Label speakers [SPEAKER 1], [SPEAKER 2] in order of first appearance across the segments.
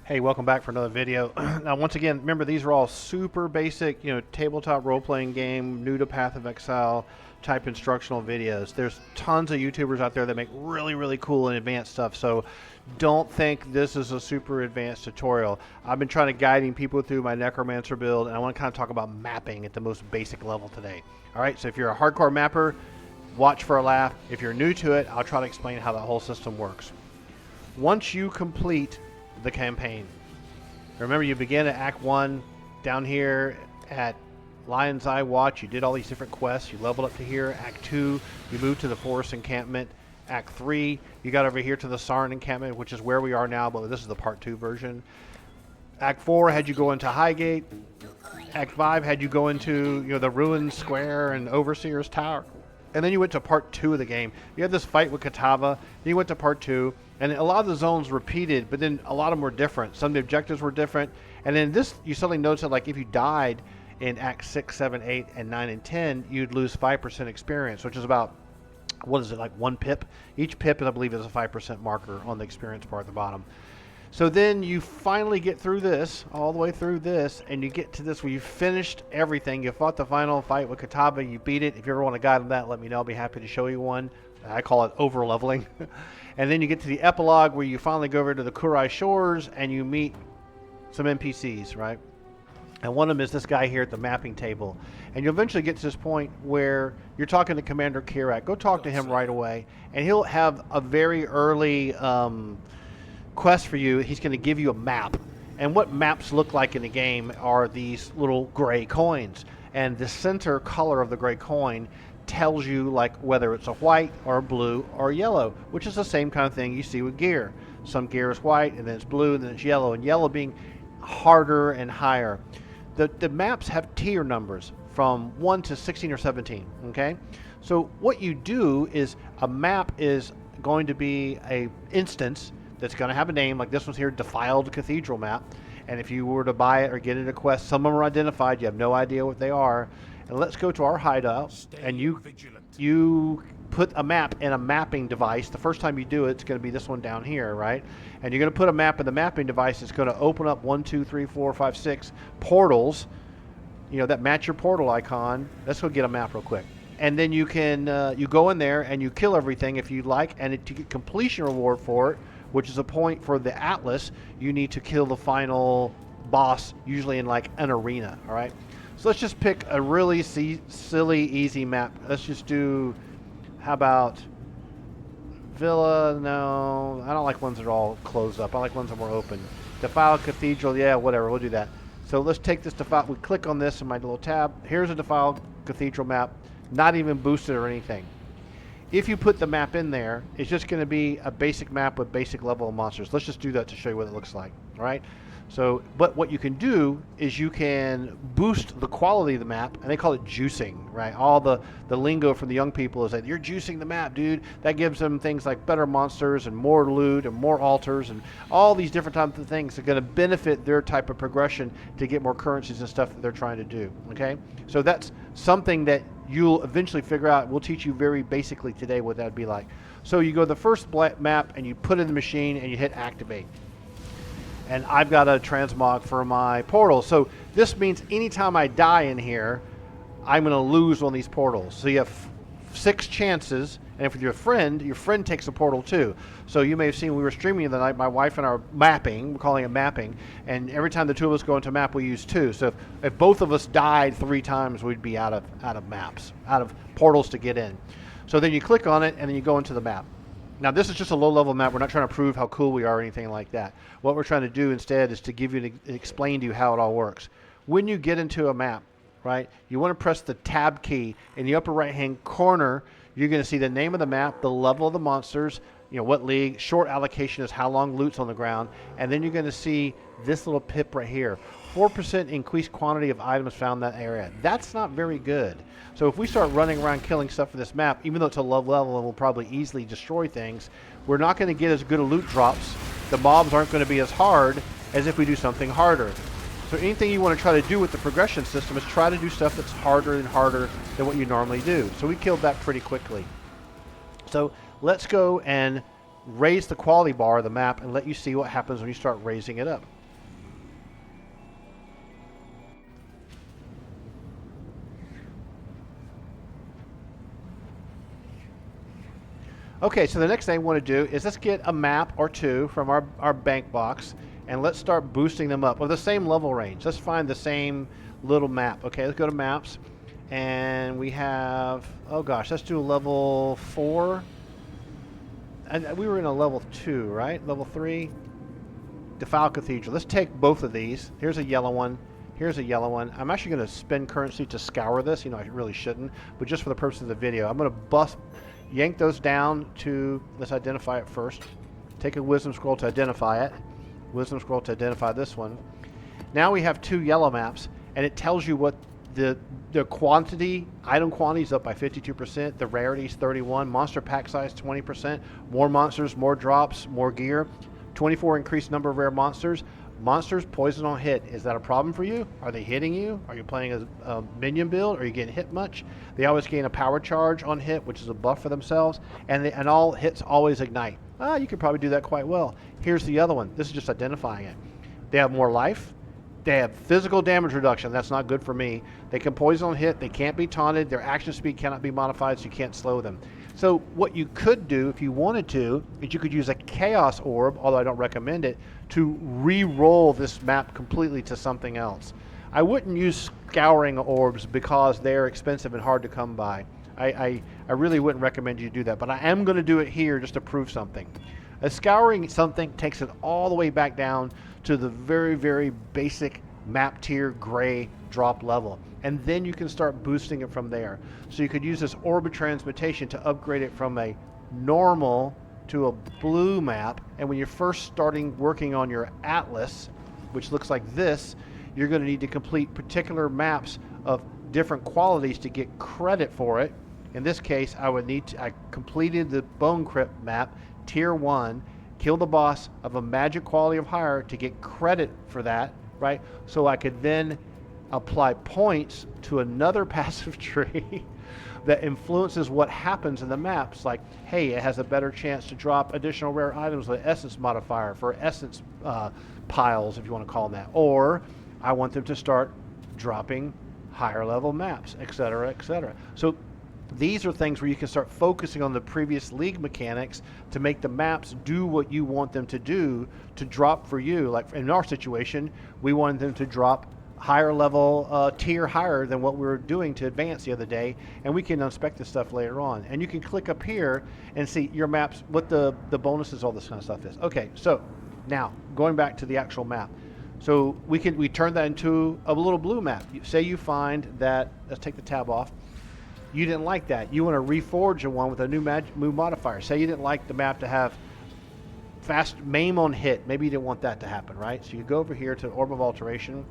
[SPEAKER 1] Hey, welcome back for another video. Now, once again, remember these are all super basic, tabletop role-playing game, new to Path of Exile type instructional videos. There's tons of YouTubers out there that make really, really cool and advanced stuff. So don't think this is a super advanced tutorial. I've been trying to guiding people through my Necromancer build, and I want to kind of talk about mapping at the most basic level today. All right, so if you're a hardcore mapper, watch for a laugh. If you're new to it, I'll try to explain how the whole system works. Once you complete the campaign, remember you begin at Act 1 down here at Lion's Eye Watch. You did all these different quests. You leveled up to here. Act 2, you moved to the forest encampment. Act 3, you got over here to the Sarn encampment, which is where we are now, but this is the Part 2 version. Act 4 had you go into Highgate. Act 5 had you go into the Ruined Square and Overseer's Tower. And then you went to Part 2 of the game. You had this fight with Katava. Then you went to Part 2. And a lot of the zones repeated, but then a lot of them were different. Some of the objectives were different. And then this, you suddenly notice that, like, if you died in Act 6, 7, 8, and 9, and 10, you'd lose 5% experience, which is about, what is it, like 1 pip? Each pip, I believe, is a 5% marker on the experience bar at the bottom. So then you finally get through this, all the way through this, and you get to this where you finished everything. You fought the final fight with Katava. You beat it. If you ever want a guide on that, let me know. I'll be happy to show you one. I call it over-leveling. And then you get to the epilogue where you finally go over to the Kurai Shores and you meet some NPCs, right? And one of them is this guy here at the mapping table. And you'll eventually get to this point where you're talking to Commander Kirak. Go talk to him right away. And he'll have a very early quest for you. He's going to give you a map. And what maps look like in the game are these little gray coins. And the center color of the gray coin tells you, like, whether it's a white or a blue or a yellow, which is the same kind of thing you see with gear. Some gear is white, and then it's blue, and then it's yellow, and yellow being harder and higher. The maps have tier numbers from 1 to 16 or 17, okay? So what you do is a map is going to be a instance that's going to have a name, like this one's here, Defiled Cathedral map. And if you were to buy it or get it a quest, some of them are identified, you have no idea what they are. And let's go to our hideout, and you put a map in a mapping device. The first time you do it, it's going to be this one down here, right? And you're going to put a map in the mapping device. It's going to open up 1, 2, 3, 4, 5, 6 portals, that match your portal icon. Let's go get a map real quick. And then you can you go in there and you kill everything if you'd like, and to get completion reward for it, which is a point for the Atlas, you need to kill the final boss, usually in like an arena, all right? So let's just pick a really silly, easy map. Let's just do, how about Villa? No, I don't like ones that are all closed up. I like ones that are more open. Defiled Cathedral, yeah, whatever, we'll do that. So let's take this Defiled, we click on this in my little tab. Here's a Defiled Cathedral map, not even boosted or anything. If you put the map in there, it's just going to be a basic map with basic level of monsters. Let's just do that to show you what it looks like, all right? So, but what you can do is you can boost the quality of the map, and they call it juicing, right? All the lingo from the young people is that you're juicing the map, dude. That gives them things like better monsters and more loot and more altars and all these different types of things that are going to benefit their type of progression to get more currencies and stuff that they're trying to do, okay? So that's something that you'll eventually figure out. We'll teach you very basically today what that would be like. So you go to the first map and you put in the machine and you hit activate. And I've got a transmog for my portal. So this means anytime I die in here, I'm going to lose one of these portals. So you have 6 chances, and if your friend takes a portal too. So you may have seen we were streaming the night, my wife and I are mapping, we're calling it mapping, and every time the two of us go into a map, we use 2. So if both of us died 3 times, we'd be out of maps, out of portals to get in. So then you click on it, and then you go into the map. Now, this is just a low-level map. We're not trying to prove how cool we are or anything like that. What we're trying to do instead is to give you explain to you how it all works. When you get into a map, right, you want to press the Tab key. In the upper right-hand corner, you're going to see the name of the map, the level of the monsters, what league, short allocation is how long loot's on the ground, and then you're going to see this little pip right here. 4% increased quantity of items found in that area. That's not very good. So if we start running around killing stuff for this map, even though it's a low level and we'll probably easily destroy things, we're not going to get as good of loot drops. The mobs aren't going to be as hard as if we do something harder. So anything you want to try to do with the progression system is try to do stuff that's harder and harder than what you normally do. So we killed that pretty quickly. So let's go and raise the quality bar of the map and let you see what happens when you start raising it up. Okay, so the next thing I want to do is let's get a map or two from our bank box, and let's start boosting them up with the same level range. Let's find the same little map. Okay, let's go to maps, and we have, oh gosh, let's do a level 4. And we were in a level 2, right? Level 3? Defile Cathedral. Let's take both of these. Here's a yellow one. Here's a yellow one. I'm actually going to spend currency to scour this. You know, I really shouldn't, but just for the purpose of the video, I'm going to yank those down to, let's identify it first. Take a wisdom scroll to identify it. Wisdom scroll to identify this one. Now we have 2 yellow maps, and it tells you what the quantity, item quantity is up by 52%, the rarity is 31, monster pack size 20%, more monsters, more drops, more gear, 24 increased number of rare monsters. Monsters poison on hit. Is that a problem for you? Are they hitting you? Are you playing a minion build? Are you getting hit much? They always gain a power charge on hit, which is a buff for themselves, and all hits always ignite. You could probably do that quite well. Here's the other one. This is just identifying it. They have more life. They have physical damage reduction. That's not good for me. They can poison on hit. They can't be taunted. Their action speed cannot be modified, so you can't slow them. So what you could do, if you wanted to, is you could use a Chaos Orb, although I don't recommend it, to re-roll this map completely to something else. I wouldn't use Scouring Orbs because they're expensive and hard to come by. I really wouldn't recommend you do that, but I am going to do it here just to prove something. A Scouring something takes it all the way back down to the very, very basic map tier gray drop level, and then you can start boosting it from there. So you could use this Orb of Transmutation to upgrade it from a normal to a blue map, and when you're first starting working on your atlas, which looks like this, you're going to need to complete particular maps of different qualities to get credit for it. In this case, I completed the Bone Crypt map, tier 1, kill the boss of a magic quality of higher to get credit for that, right? So I could then apply points to another passive tree that influences what happens in the maps. Like, hey, it has a better chance to drop additional rare items with an essence modifier for essence piles, if you want to call them that. Or I want them to start dropping higher level maps, etc., etc. So these are things where you can start focusing on the previous league mechanics to make the maps do what you want them to do to drop for you. Like in our situation, we wanted them to drop higher level, tier higher than what we were doing to advance the other day, and we can inspect this stuff later on. And you can click up here and see your maps, what the bonuses, all this kind of stuff is. Okay, so now going back to the actual map. So we turn that into a little blue map. Say you find that, let's take the tab off, you didn't like that. You want to reforge one with a new modifier. Say you didn't like the map to have fast maim on hit. Maybe you didn't want that to happen, right? So you go over here to Orb of Alteration,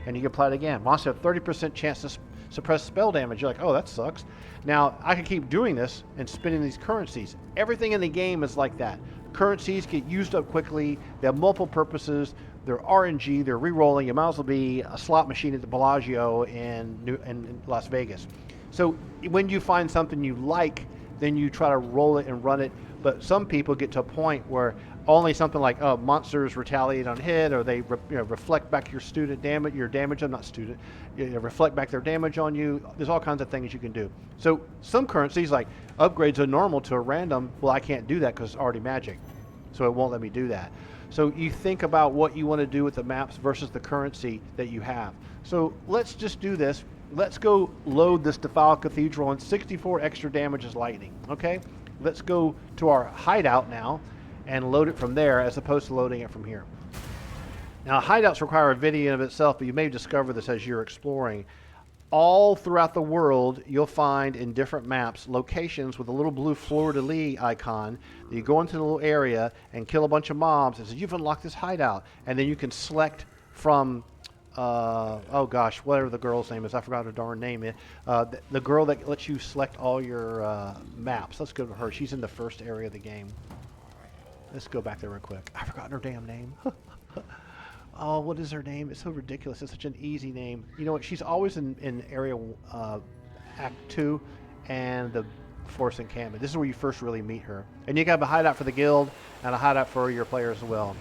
[SPEAKER 1] and you can apply it again. Monster have 30% chance to suppress spell damage. You're like, oh, that sucks. Now, I can keep doing this and spending these currencies. Everything in the game is like that. Currencies get used up quickly. They have multiple purposes. They're RNG. They're re-rolling. You might as well be a slot machine at the Bellagio in Las Vegas. So when you find something you like, then you try to roll it and run it. But some people get to a point where only something like monsters retaliate on hit, or they reflect back your damage. I'm not student. Reflect back their damage on you. There's all kinds of things you can do. So some currencies, like upgrades a normal to a random, well, I can't do that because it's already magic, so it won't let me do that. So you think about what you want to do with the maps versus the currency that you have. So let's just do this. Let's go load this Defile Cathedral, and 64 extra damage is lightning. Okay, let's go to our hideout now and load it from there as opposed to loading it from here. Now, hideouts require a video in of itself, but you may discover this as you're exploring. All throughout the world, you'll find in different maps locations with a little blue fleur-de-lis icon. You go into the little area and kill a bunch of mobs, and says you've unlocked this hideout, and then you can select from oh gosh, whatever the girl's name is, I forgot her darn name. The girl that lets you select all your maps. Let's go to her. She's in the first area of the game. Let's go back there real quick. I've forgotten her damn name. Oh, what is her name? It's so ridiculous. It's such an easy name. You know what? She's always in area Act 2 and the Force Encampment. This is where you first really meet her. And you have a hideout for the guild and a hideout for your players as well.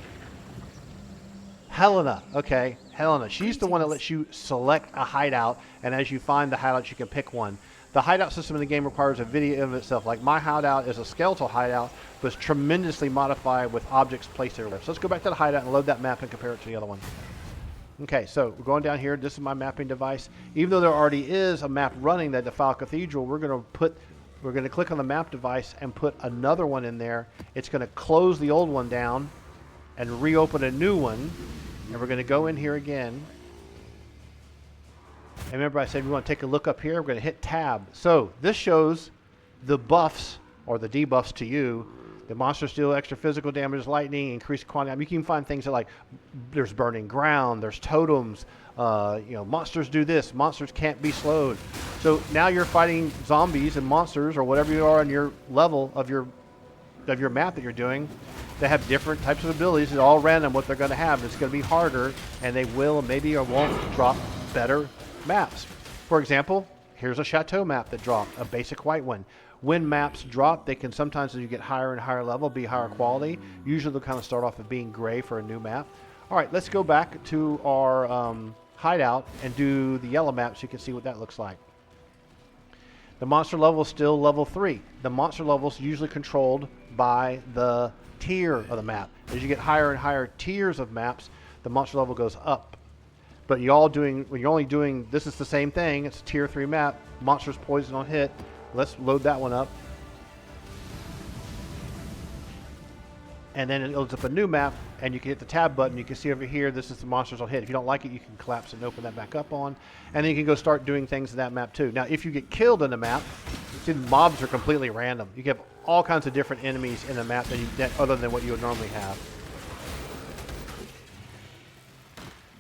[SPEAKER 1] Helena, okay, Helena. She's the one that lets you select a hideout, and as you find the hideout, you can pick one. The hideout system in the game requires a video of itself. Like my hideout is a skeletal hideout, but it's tremendously modified with objects placed everywhere. So let's go back to the hideout and load that map and compare it to the other one. Okay, so we're going down here. This is my mapping device. Even though there already is a map running that Defile Cathedral, we're going to click on the map device and put another one in there. It's going to close the old one down and reopen a new one. And we're going to go in here again. And remember I said we want to take a look up here. We're going to hit tab. So this shows the buffs or the debuffs to you. The monsters deal extra physical damage, lightning, increased quantity. I mean, you can find things that like there's burning ground, there's totems, monsters do this, monsters can't be slowed. So now you're fighting zombies and monsters or whatever you are on your level of your map that you're doing. They have different types of abilities. It's all random what they're going to have. It's going to be harder, and they will maybe or won't drop better maps. For example, here's a chateau map that dropped, a basic white one. When maps drop, they can sometimes, as you get higher and higher level, be higher quality. Usually they'll kind of start off with being gray for a new map. All right, let's go back to our hideout and do the yellow map so you can see what that looks like. The monster level is still level 3. The monster level is usually controlled by the tier of the map. As you get higher and higher tiers of maps, the monster level goes up. But when you're only doing, this is the same thing. It's a tier 3 map. Monsters poison on hit. Let's load that one up. And then it loads up a new map, and you can hit the tab button. You can see over here, this is the monsters on hit. If you don't like it, you can collapse it and open that back up on. And then you can go start doing things in that map too. Now, if you get killed in the map, see, the mobs are completely random. You have all kinds of different enemies in the map other than what you would normally have.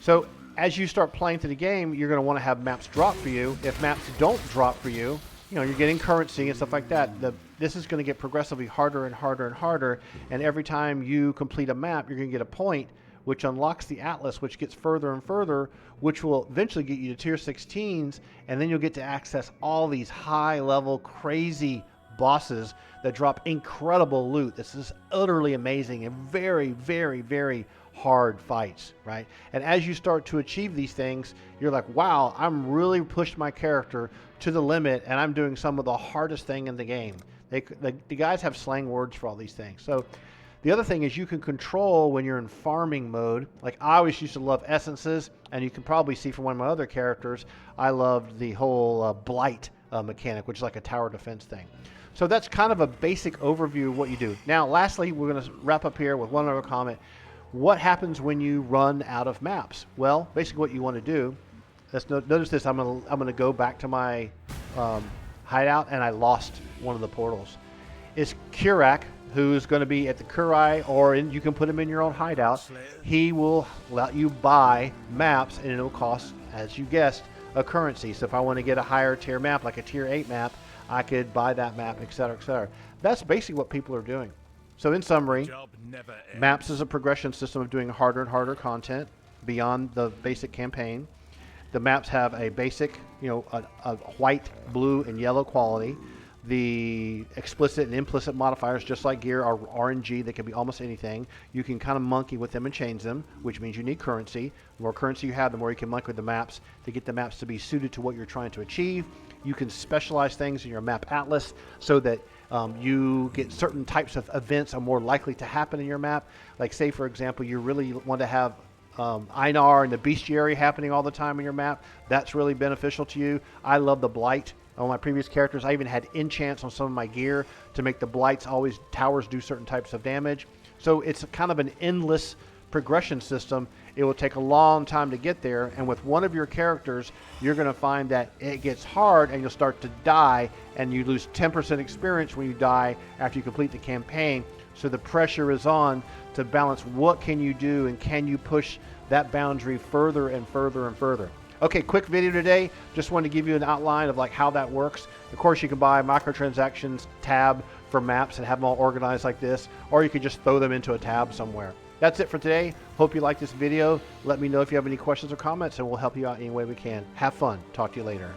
[SPEAKER 1] So as you start playing through the game, you're going to want to have maps drop for you. If maps don't drop for you, you're getting currency and stuff like that. This is going to get progressively harder and harder and harder. And every time you complete a map, you're going to get a point, which unlocks the Atlas, which gets further and further, which will eventually get you to tier 16s. And then you'll get to access all these high-level, crazy bosses that drop incredible loot. This is utterly amazing and very, very, very hard fights, right? And as you start to achieve these things, you're like, wow, I'm really pushed my character to the limit, and I'm doing some of the hardest thing in the game. The guys have slang words for all these things. So the other thing is you can control when you're in farming mode. Like I always used to love essences, and you can probably see from one of my other characters, I loved the whole blight mechanic, which is like a tower defense thing. So that's kind of a basic overview of what you do. Now, lastly, we're going to wrap up here with one other comment. What happens when you run out of maps? Well, basically what you want to do, notice this, I'm going to go back to my hideout, and I lost one of the portals. It's Kurak, who's going to be at the Kurai, or you can put him in your own hideout. He will let you buy maps, and it'll cost, as you guessed, a currency. So if I want to get a higher tier map, like a tier 8 map, I could buy that map, etc., etc. That's basically what people are doing. So in summary, maps is a progression system of doing harder and harder content beyond the basic campaign. The maps have a basic, a white, blue, and yellow quality. The explicit and implicit modifiers, just like gear, are RNG. They can be almost anything. You can kind of monkey with them and change them, which means you need currency. The more currency you have, the more you can monkey with the maps to get the maps to be suited to what you're trying to achieve. You can specialize things in your map atlas so that you get certain types of events are more likely to happen in your map. Like say, for example, you really want to have Einar and the bestiary happening all the time in your map. That's really beneficial to you. I love the blight. On my previous characters, I even had enchants on some of my gear to make the blights towers do certain types of damage. So it's kind of an endless progression system. It will take a long time to get there, and with one of your characters, you're going to find that it gets hard and you'll start to die, and you lose 10% experience when you die after you complete the campaign. So the pressure is on to balance what can you do and can you push that boundary further and further and further. Okay, quick video today. Just wanted to give you an outline of like how that works. Of course, you can buy microtransactions tab for maps and have them all organized like this, or you could just throw them into a tab somewhere. That's it for today. Hope you like this video. Let me know if you have any questions or comments, and we'll help you out any way we can. Have fun. Talk to you later.